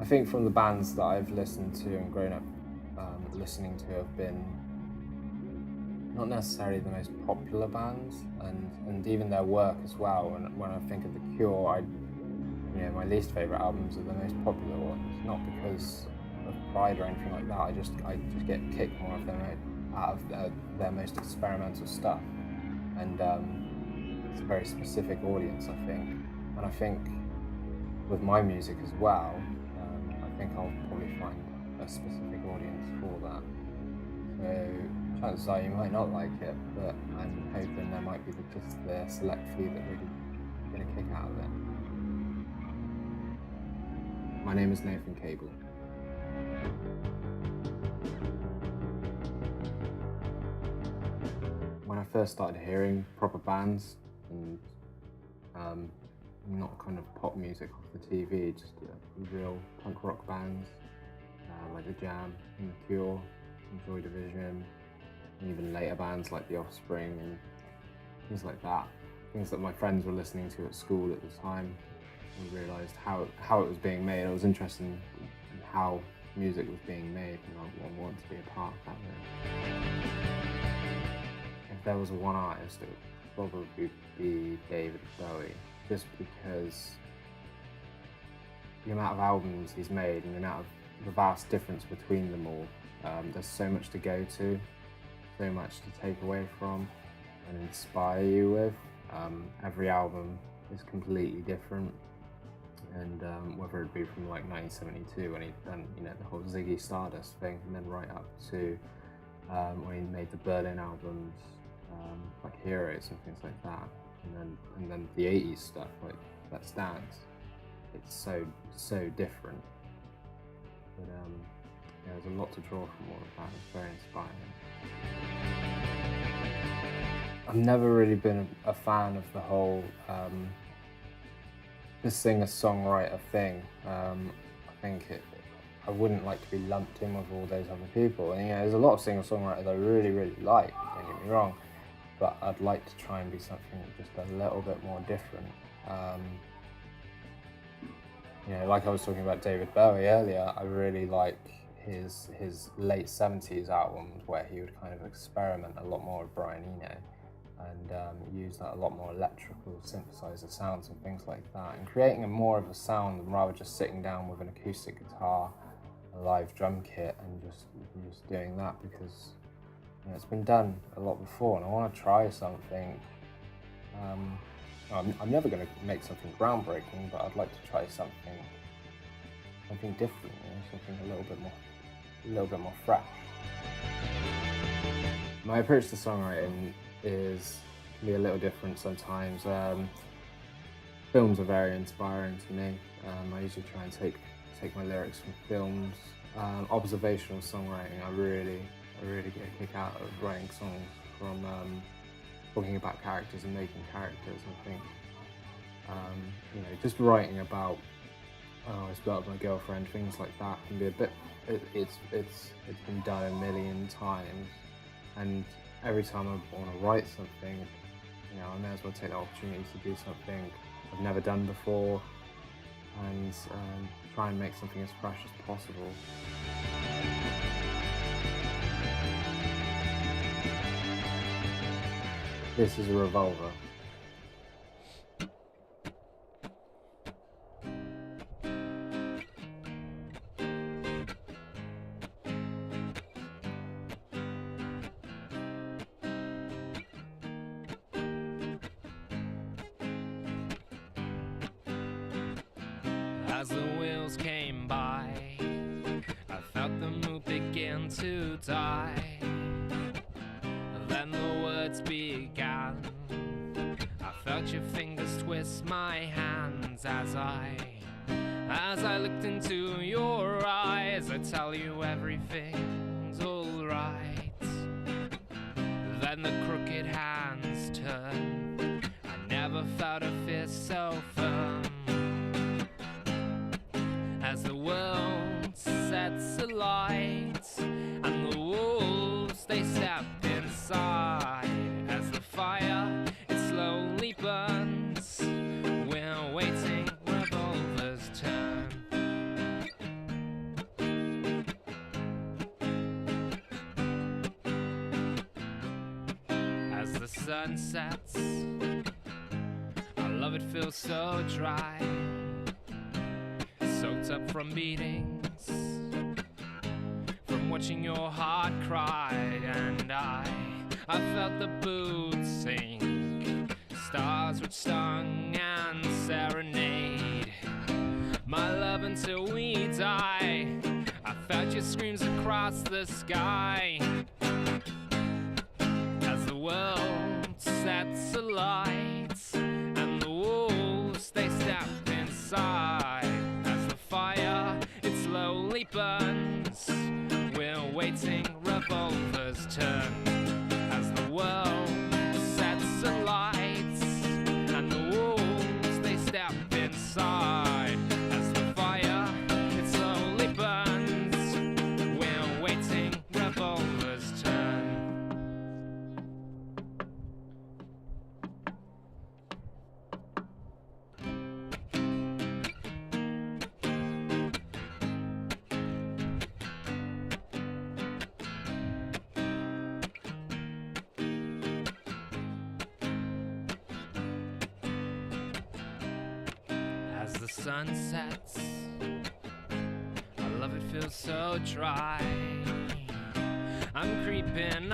I think from the bands that I've listened to and grown up listening to have been not necessarily the most popular bands, and even their work as well. When I think of The Cure, my least favorite albums are the most popular ones, not because of pride or anything like that. I just get kicked more of out of their most experimental stuff, and it's a very specific audience, I think. And I think with my music as well, I think I'll probably find a specific audience for that. So chances are you might not like it, but I'm hoping there might be just the select few that really get a kick out of it. My name is Nathan Cable. When I first started hearing proper bands and not kind of pop music off the TV, just real punk rock bands like The Jam and The Cure and Joy Division, and even later bands like The Offspring and things like that. Things that my friends were listening to at school at the time. I realised how it was being made. I was interested in how music was being made, and I wanted to be a part of that really. If there was one artist, it would probably be David Bowie, just because the amount of albums he's made and the vast difference between them all. There's so much to go to, so much to take away from and inspire you with. Every album is completely different, and whether it be from like 1972 when he'd done the whole Ziggy Stardust thing, and then right up to when he made the Berlin albums, like Heroes and things like that, and then the 80s stuff like Let's Dance. It's so different, but there's a lot to draw from all of that. It's very inspiring. I've never really been a fan of the whole the singer-songwriter thing. I think I wouldn't like to be lumped in with all those other people. And there's a lot of singer-songwriters I really, really like, don't get me wrong, but I'd like to try and be something just a little bit more different. Like I was talking about David Bowie earlier, I really like his late 70s albums where he would kind of experiment a lot more with Brian Eno and use a lot more electrical synthesizer sounds and things like that, and creating more of a sound rather just sitting down with an acoustic guitar, a live drum kit, and just doing that, because it's been done a lot before, and I want to try something. I'm never going to make something groundbreaking, but I'd like to try something different, something a little bit more fresh. My approach to songwriting can be a little different sometimes. Films are very inspiring to me. I usually try and take my lyrics from films. Observational songwriting, I really get a kick out of writing songs from talking about characters and making characters. I think just writing about I split up with my girlfriend, things like that can be a bit. It's been done a million times, and every time I want to write something, I may as well take the opportunity to do something I've never done before, and try and make something as fresh as possible. This is a revolver. As the wheels came by, I felt the mood begin to die. Then the words began. I felt your fingers twist my hands as I looked into your eyes. I tell you everything's alright. Then the crooked hands turn. I never felt a fist so firm. As the world sets alight and the wolves they step inside, as the fire it slowly burns, we're waiting, revolvers turn. sun sets. I love it feels so dry, soaked up from meetings, from watching your heart cry. And I felt the boots sink, stars which sung and serenade my love until we die. I felt your screams across the sky as the world sets alight and the wolves they step inside. As the fire it slowly burns, we're waiting, revolvers turn. As the world sets alight and the wolves they step inside. As the fire it slowly burns, we're waiting, revolvers turn. As the sun sets, I love it feels so dry. I'm creeping